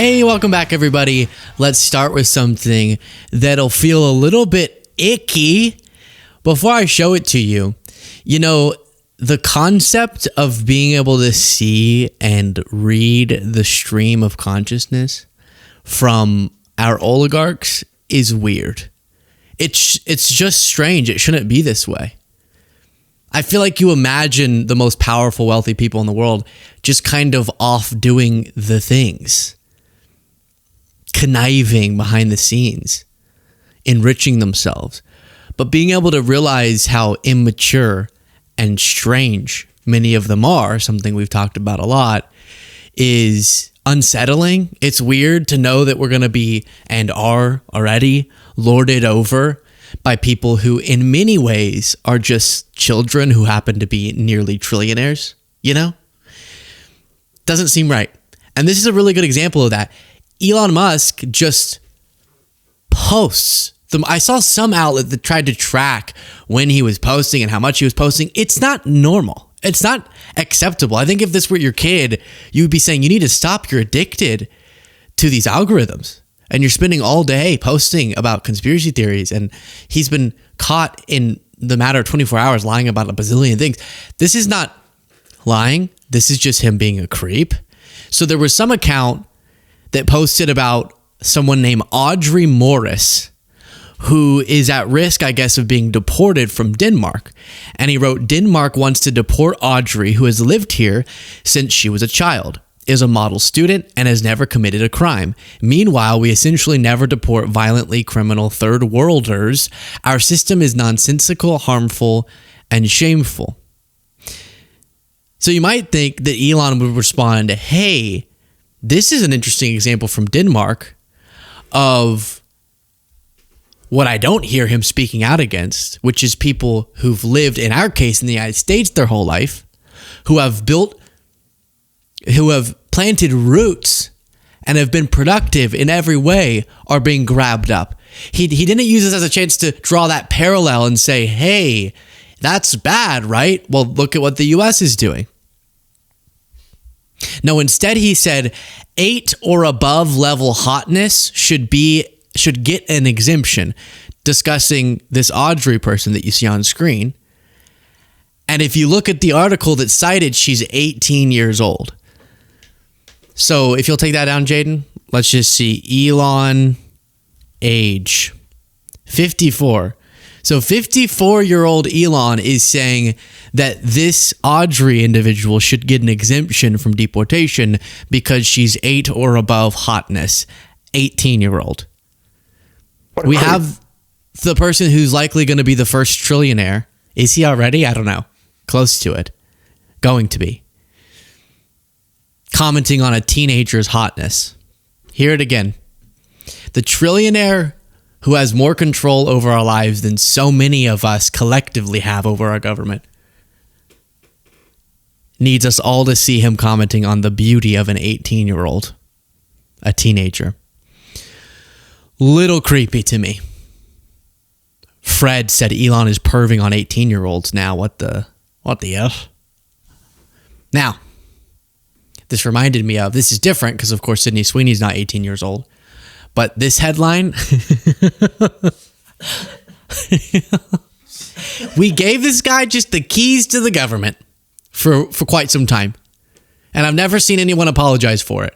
Hey, welcome back, everybody. Let's start with something that'll feel a little bit icky. Before I show it to you, the concept of being able to see and read the stream of consciousness from our oligarchs is weird. It's just strange. It shouldn't be this way. I feel like you imagine the most powerful, wealthy people in the world just kind of off doing the things, conniving behind the scenes, enriching themselves. But being able to realize how immature and strange many of them are, something we've talked about a lot, is unsettling. It's weird to know that we're going to be, and are already, lorded over by people who in many ways are just children who happen to be nearly trillionaires, Doesn't seem right. And this is a really good example of that. Elon Musk just posts. I saw some outlet that tried to track when he was posting and how much he was posting. It's not normal. It's not acceptable. I think if this were your kid, you would be saying, you need to stop. You're addicted to these algorithms. And you're spending all day posting about conspiracy theories. And he's been caught in the matter of 24 hours lying about a bazillion things. This is not lying. This is just him being a creep. So there was some account that posted about someone named Audrey Morris, who is at risk, I guess, of being deported from Denmark. And he wrote, Denmark wants to deport Audrey, who has lived here since she was a child, is a model student, and has never committed a crime. Meanwhile, we essentially never deport violently criminal third worlders. Our system is nonsensical, harmful, and shameful. So you might think that Elon would respond, hey, this is an interesting example from Denmark of what I don't hear him speaking out against, which is people who've lived, in our case, in the United States their whole life, who have planted roots and have been productive in every way, are being grabbed up. He didn't use this as a chance to draw that parallel and say, hey, that's bad, right? Well, look at what the US is doing. No, instead he said 8 or above level hotness should get an exemption, discussing this Audrey person that you see on screen. And if you look at the article that's cited, she's 18 years old. So if you'll take that down, Jaden, let's just see. Elon age 54. So 54-year-old Elon is saying that this Audrey individual should get an exemption from deportation because she's 8 or above hotness. 18-year-old. We have the person who's likely going to be the first trillionaire. Is he already? I don't know. Close to it. Going to be. Commenting on a teenager's hotness. Hear it again. The trillionaire who has more control over our lives than so many of us collectively have over our government needs us all to see him commenting on the beauty of an 18-year-old, a teenager. Little creepy to me. Fred said Elon is perving on 18-year-olds now. What the F? Now, this reminded me of, this is different because, of course, Sydney Sweeney's not 18 years old. But this headline, we gave this guy just the keys to the government for quite some time. And I've never seen anyone apologize for it.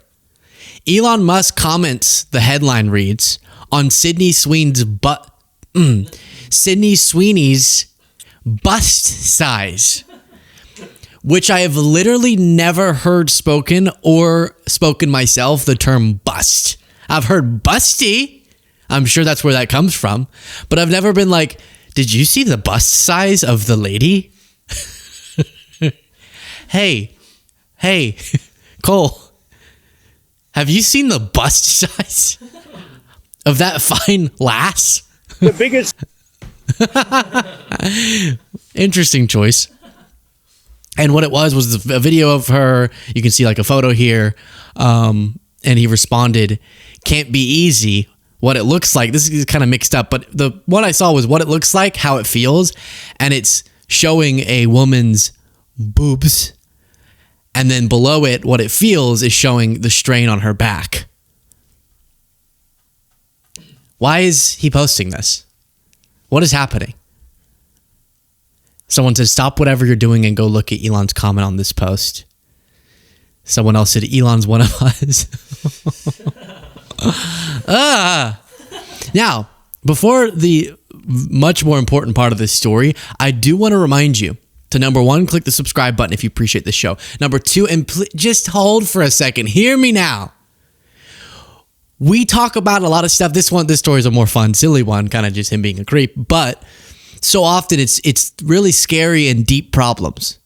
Elon Musk comments, the headline reads, on Sydney Sweeney's bust size, which I have literally never heard spoken myself, the term bust. I've heard busty. I'm sure that's where that comes from. But I've never been like, did you see the bust size of the lady? Hey, Cole, have you seen the bust size of that fine lass? The biggest. Interesting choice. And what it was a video of her. You can see like a photo here. And he responded, can't be easy. What it looks like. This is kind of mixed up, but the one I saw was what it looks like, how it feels. And it's showing a woman's boobs. And then below it, what it feels is showing the strain on her back. Why is he posting this? What is happening? Someone said, stop whatever you're doing and go look at Elon's comment on this post. Someone else said, Elon's one of us. Now, before the much more important part of this story, I do want to remind you to, number one, click the subscribe button if you appreciate this show. Number two, and just hold for a second. Hear me now. We talk about a lot of stuff. This story is a more fun, silly one, kind of just him being a creep. But so often it's really scary and deep problems.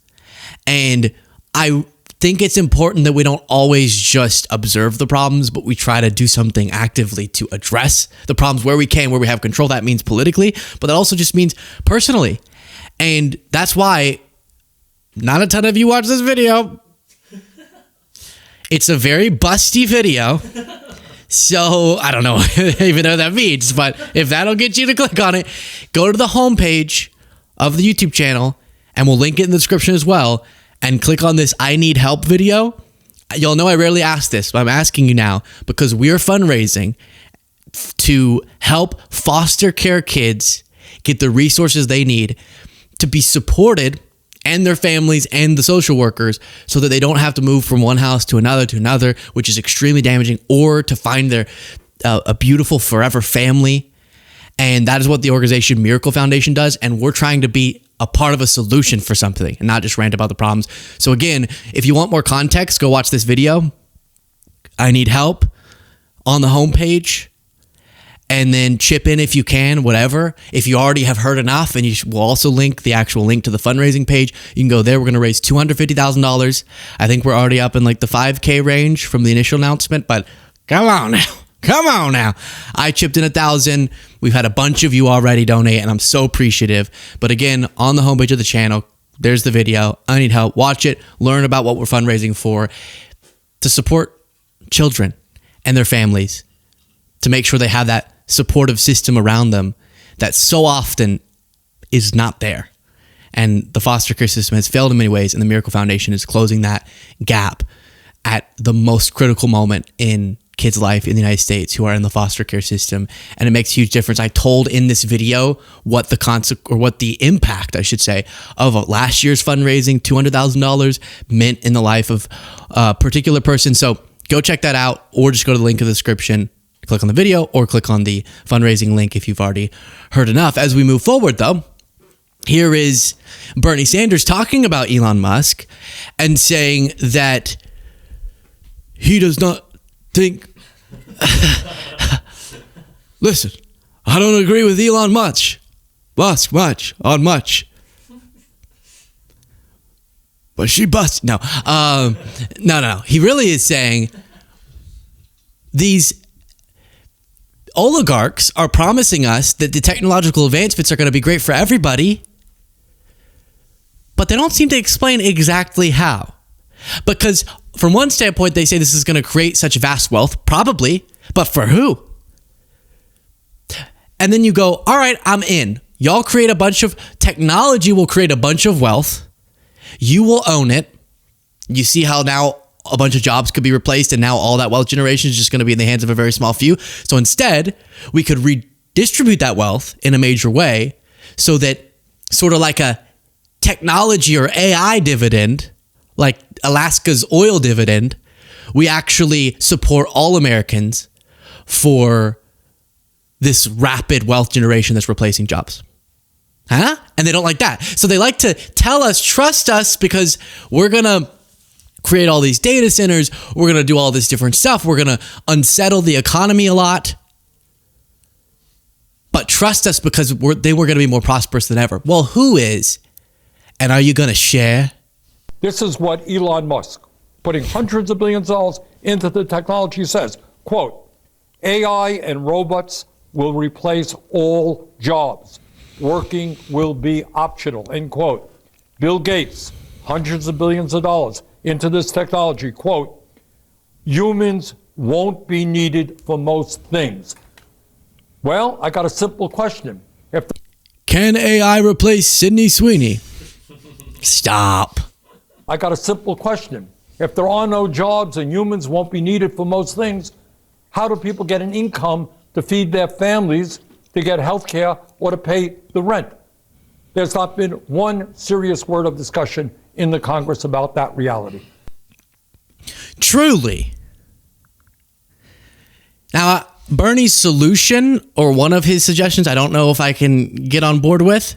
And I think it's important that we don't always just observe the problems, but we try to do something actively to address the problems where we can, where we have control. That means politically, but that also just means personally. And that's why not a ton of you watch this video. It's a very busty video. So I don't know even know what that means, but if that'll get you to click on it, go to the homepage of the YouTube channel, and we'll link it in the description as well, and click on this I need help video. You'll know I rarely ask this, but I'm asking you now because we are fundraising to help foster care kids get the resources they need to be supported, and their families and the social workers, so that they don't have to move from one house to another, which is extremely damaging, or to find their a beautiful forever family. And that is what the organization Miracle Foundation does. And we're trying to be a part of a solution for something and not just rant about the problems. So again, if you want more context, go watch this video. I need help on the homepage. And then chip in if you can, whatever. If you already have heard enough, and we'll also link the actual link to the fundraising page. You can go there. We're going to raise $250,000. I think we're already up in like the 5K range from the initial announcement, but come on now. Come on now. I chipped in 1,000. We've had a bunch of you already donate, and I'm so appreciative. But again, on the homepage of the channel, there's the video. I need help. Watch it. Learn about what we're fundraising for to support children and their families, to make sure they have that supportive system around them that so often is not there. And the foster care system has failed in many ways, and the Miracle Foundation is closing that gap at the most critical moment in kids' life in the United States who are in the foster care system. And it makes a huge difference. I told in this video what the impact, I should say, of last year's fundraising, $200,000, meant in the life of a particular person. So go check that out, or just go to the link in the description. Click on the video or click on the fundraising link if you've already heard enough. As we move forward, though, here is Bernie Sanders talking about Elon Musk and saying that he does not think... Listen, I don't agree with Elon much. Much. But she busts. No. No. He really is saying these oligarchs are promising us that the technological advancements are going to be great for everybody, but they don't seem to explain exactly how. Because from one standpoint, they say this is going to create such vast wealth, probably, but for who? And then you go, all right, I'm in. Y'all create a bunch of technology, will create a bunch of wealth. You will own it. You see how now a bunch of jobs could be replaced, and now all that wealth generation is just going to be in the hands of a very small few. So instead, we could redistribute that wealth in a major way, so that sort of like a technology or AI dividend, like Alaska's oil dividend, we actually support all Americans for this rapid wealth generation that's replacing jobs. Huh? And they don't like that. So they like to tell us, trust us, because we're going to create all these data centers. We're going to do all this different stuff. We're going to unsettle the economy a lot. But trust us because we're going to be more prosperous than ever. Well, who is? And are you going to share? This is what Elon Musk, putting hundreds of billions of dollars into the technology, says, quote, AI and robots will replace all jobs. Working will be optional, end quote. Bill Gates, hundreds of billions of dollars into this technology, quote, humans won't be needed for most things. Well, I got a simple question. Can AI replace Sydney Sweeney? Stop. I got a simple question. If there are no jobs and humans won't be needed for most things, how do people get an income to feed their families, to get health care, or to pay the rent. There's not been one serious word of discussion in the Congress about that reality. Truly. Now, Bernie's solution, or one of his suggestions, I don't know if I can get on board with,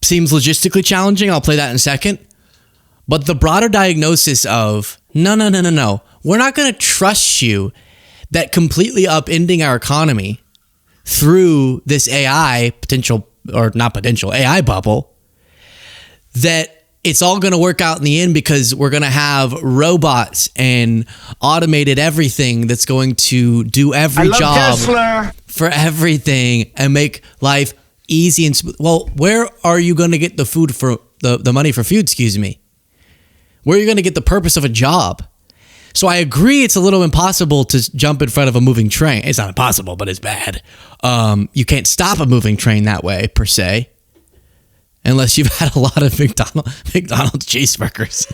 seems logistically challenging. I'll play that in a second. But the broader diagnosis of, no, we're not going to trust you that completely upending our economy through this AI AI bubble, that it's all going to work out in the end because we're going to have robots and automated everything that's going to do every job Tesla for everything and make life easy and smooth. Well, where are you going to get the food for the money for food? Excuse me. Where are you going to get the purpose of a job? So I agree it's a little impossible to jump in front of a moving train. It's not impossible, but it's bad. You can't stop a moving train that way, per se. Unless you've had a lot of McDonald's cheeseburgers.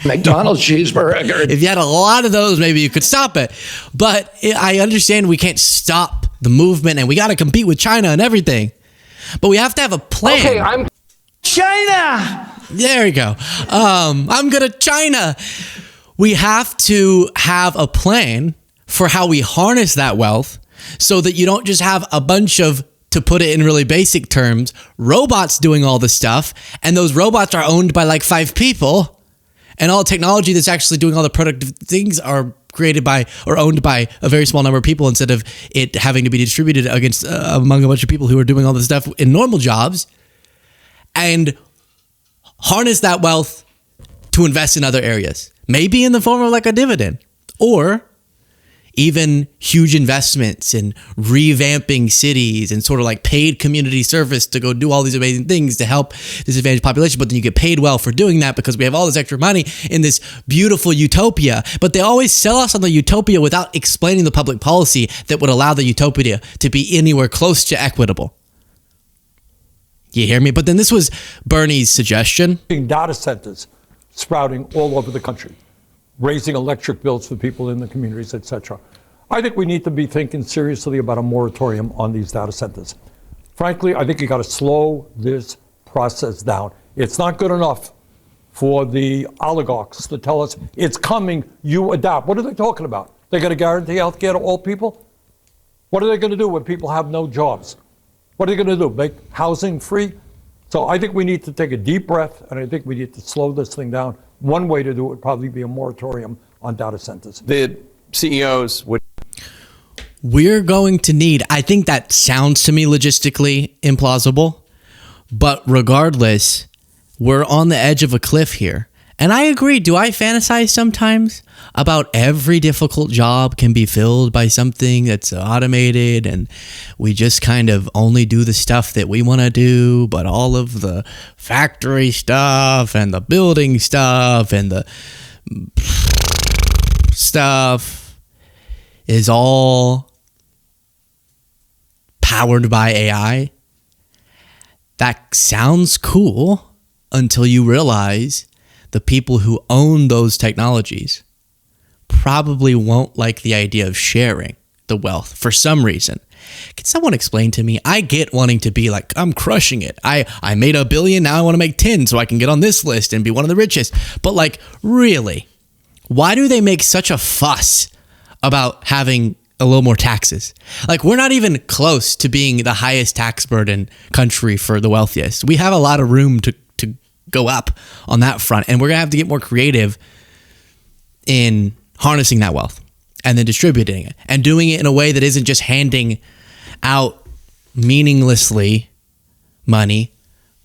McDonald's cheeseburger. If you had a lot of those, maybe you could stop it. But I understand we can't stop the movement and we got to compete with China and everything. But we have to have a plan. Okay, I'm China. There you go. I'm going to China. We have to have a plan for how we harness that wealth so that you don't just have a bunch of, to put it in really basic terms, robots doing all the stuff, and those robots are owned by like 5 people, and all technology that's actually doing all the productive things are created by or owned by a very small number of people instead of it having to be distributed against among a bunch of people who are doing all this stuff in normal jobs, and harness that wealth to invest in other areas. Maybe in the form of like a dividend, or even huge investments in revamping cities and sort of like paid community service to go do all these amazing things to help disadvantaged population. But then you get paid well for doing that because we have all this extra money in this beautiful utopia. But they always sell us on the utopia without explaining the public policy that would allow the utopia to be anywhere close to equitable. You hear me? But then this was Bernie's suggestion. Data centers sprouting all over the country, raising electric bills for people in the communities, etc. I think we need to be thinking seriously about a moratorium on these data centers. Frankly, I think you got to slow this process down. It's not good enough for the oligarchs to tell us it's coming, you adapt. What are they talking about? They're going to guarantee health care to all people? What are they going to do when people have no jobs? What are they going to do? Make housing free? So I think we need to take a deep breath, and I think we need to slow this thing down. One way to do it would probably be a moratorium on data centers. The CEOs would. We're going to need, I think that sounds to me logistically implausible, but regardless, we're on the edge of a cliff here. And I agree. Do I fantasize sometimes about every difficult job can be filled by something that's automated and we just kind of only do the stuff that we want to do, but all of the factory stuff and the building stuff and the stuff is all powered by AI? That sounds cool until you realize the people who own those technologies probably won't like the idea of sharing the wealth for some reason. Can someone explain to me? I get wanting to be like, I'm crushing it. I made $1 billion, now I want to make 10 so I can get on this list and be one of the richest. But like, really, why do they make such a fuss about having a little more taxes? Like, we're not even close to being the highest tax burden country for the wealthiest. We have a lot of room to go up on that front, and we're gonna have to get more creative in harnessing that wealth and then distributing it and doing it in a way that isn't just handing out meaninglessly money,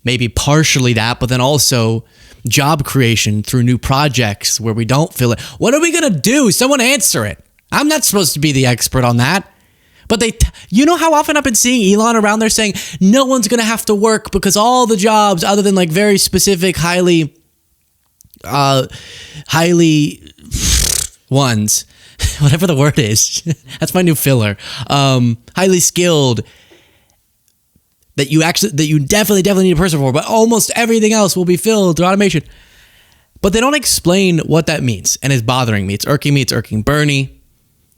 maybe partially that, but then also job creation through new projects where we don't feel it. What are we gonna do? Someone answer it. I'm not supposed to be the expert on that. But you know how often I've been seeing Elon around there saying no one's going to have to work because all the jobs other than like very specific, highly ones, whatever the word is, that's my new filler, highly skilled, that you definitely need a person for, but almost everything else will be filled through automation. But they don't explain what that means, and it's bothering me. It's irking me. It's irking Bernie.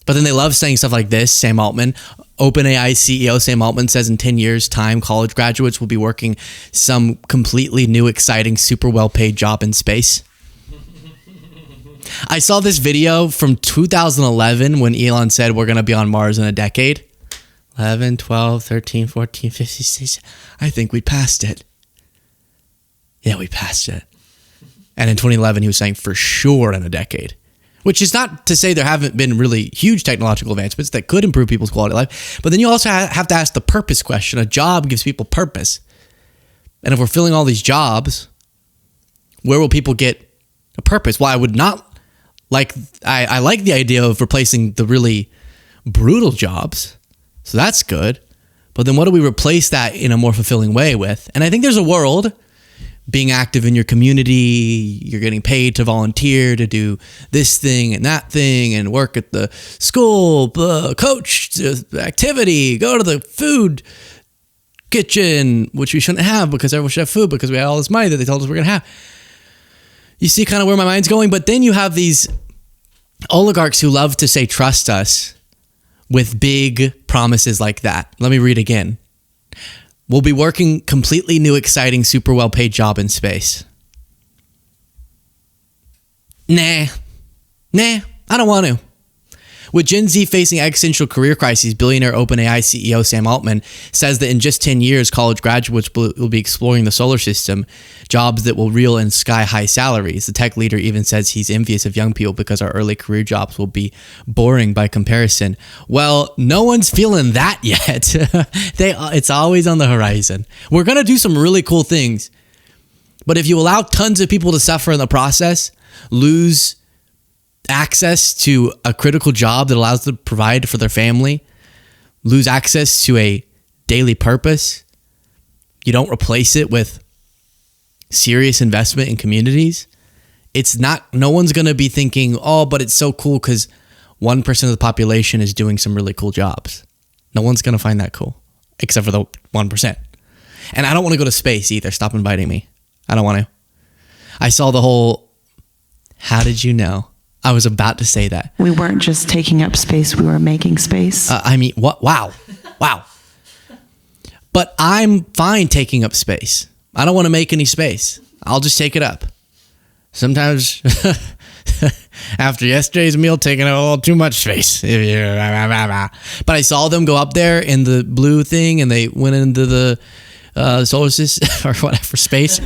But then they love saying stuff like this. Sam Altman, OpenAI CEO Sam Altman says in 10 years' time, college graduates will be working some completely new, exciting, super well-paid job in space. I saw this video from 2011 when Elon said we're going to be on Mars in a decade. 11, 12, 13, 14, 15, 16. I think we passed it. Yeah, we passed it. And in 2011, he was saying for sure in a decade. Which is not to say there haven't been really huge technological advancements that could improve people's quality of life. But then you also have to ask the purpose question. A job gives people purpose. And if we're filling all these jobs, where will people get a purpose? Well, I would not like, I like the idea of replacing the really brutal jobs. So that's good. But then what do we replace that in a more fulfilling way with? And I think there's a world, being active in your community, you're getting paid to volunteer to do this thing and that thing and work at the school, coach activity, go to the food kitchen, which we shouldn't have because everyone should have food because we had all this money that they told us we're going to have. You see kind of where my mind's going, but then you have these oligarchs who love to say, trust us, with big promises like that. Let me read again. We'll be working completely new, exciting, super well-paid job in space. Nah, I don't want to. With Gen Z facing existential career crises, billionaire OpenAI CEO Sam Altman says that in just 10 years, college graduates will be exploring the solar system, jobs that will reel in sky-high salaries. The tech leader even says he's envious of young people because our early career jobs will be boring by comparison. Well, no one's feeling that yet. It's always on the horizon. We're going to do some really cool things, but if you allow tons of people to suffer in the process, lose access to a critical job that allows them to provide for their family, lose access to a daily purpose, you don't replace it with serious investment in communities, no one's going to be thinking, oh, but it's so cool because 1% of the population is doing some really cool jobs. No one's going to find that cool, except for the 1%. And I don't want to go to space either. Stop inviting me. I don't want to. I saw the whole, how did you know? I was about to say that. We weren't just taking up space, we were making space. What? Wow. But I'm fine taking up space. I don't want to make any space. I'll just take it up. Sometimes, after yesterday's meal, taking up a little too much space. But I saw them go up there in the blue thing, and they went into the solar system or whatever, space.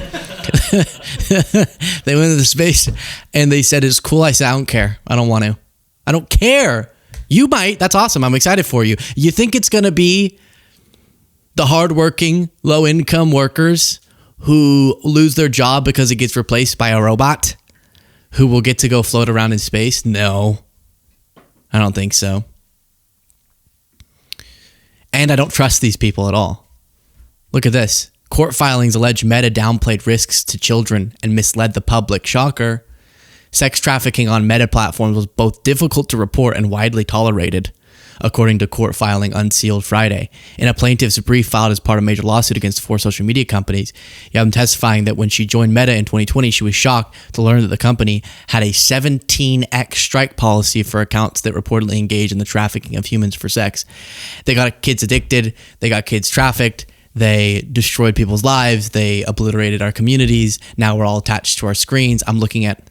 They went into space and they said, it's cool. I said, I don't care. I don't want to. I don't care. You might. That's awesome. I'm excited for you. You think it's going to be the hardworking, low-income workers who lose their job because it gets replaced by a robot who will get to go float around in space? No, I don't think so. And I don't trust these people at all. Look at this. Court filings allege Meta downplayed risks to children and misled the public. Shocker. Sex trafficking on Meta platforms was both difficult to report and widely tolerated, according to court filing unsealed Friday. In a plaintiff's brief filed as part of a major lawsuit against 4 social media companies, Yum testifying that when she joined Meta in 2020, she was shocked to learn that the company had a 17x strike policy for accounts that reportedly engage in the trafficking of humans for sex. They got kids addicted. They got kids trafficked. They destroyed people's lives. They obliterated our communities. Now we're all attached to our screens. I'm looking at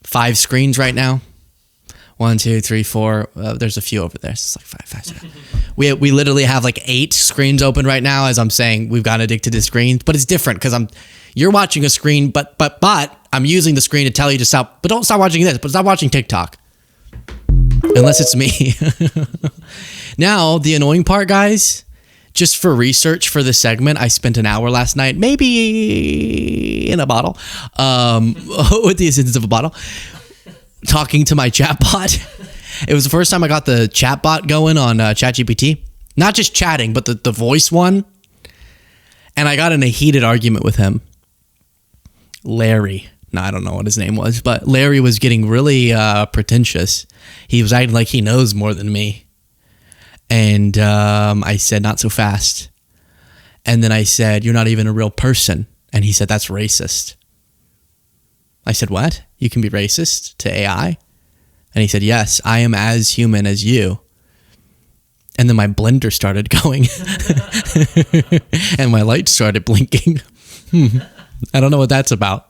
5 screens right now. 1, 2, 3, 4. There's a few over there. So it's like 5, 6. We literally have like 8 screens open right now as I'm saying we've gotten addicted to screens. But it's different because you're watching a screen, but I'm using the screen to tell you to stop. But don't stop watching this. But stop watching TikTok. Unless it's me. Now, the annoying part, guys. Just for research for this segment, I spent an hour last night, maybe in a bottle, with the assistance of a bottle, talking to my chatbot. It was the first time I got the chatbot going on ChatGPT. Not just chatting, but the voice one. And I got in a heated argument with him. Larry. No, I don't know what his name was, but Larry was getting really pretentious. He was acting like he knows more than me. And I said, not so fast. And then I said, you're not even a real person. And he said, that's racist. I said, what? You can be racist to AI? And he said, yes, I am as human as you. And then my blender started going and my light started blinking. I don't know what that's about.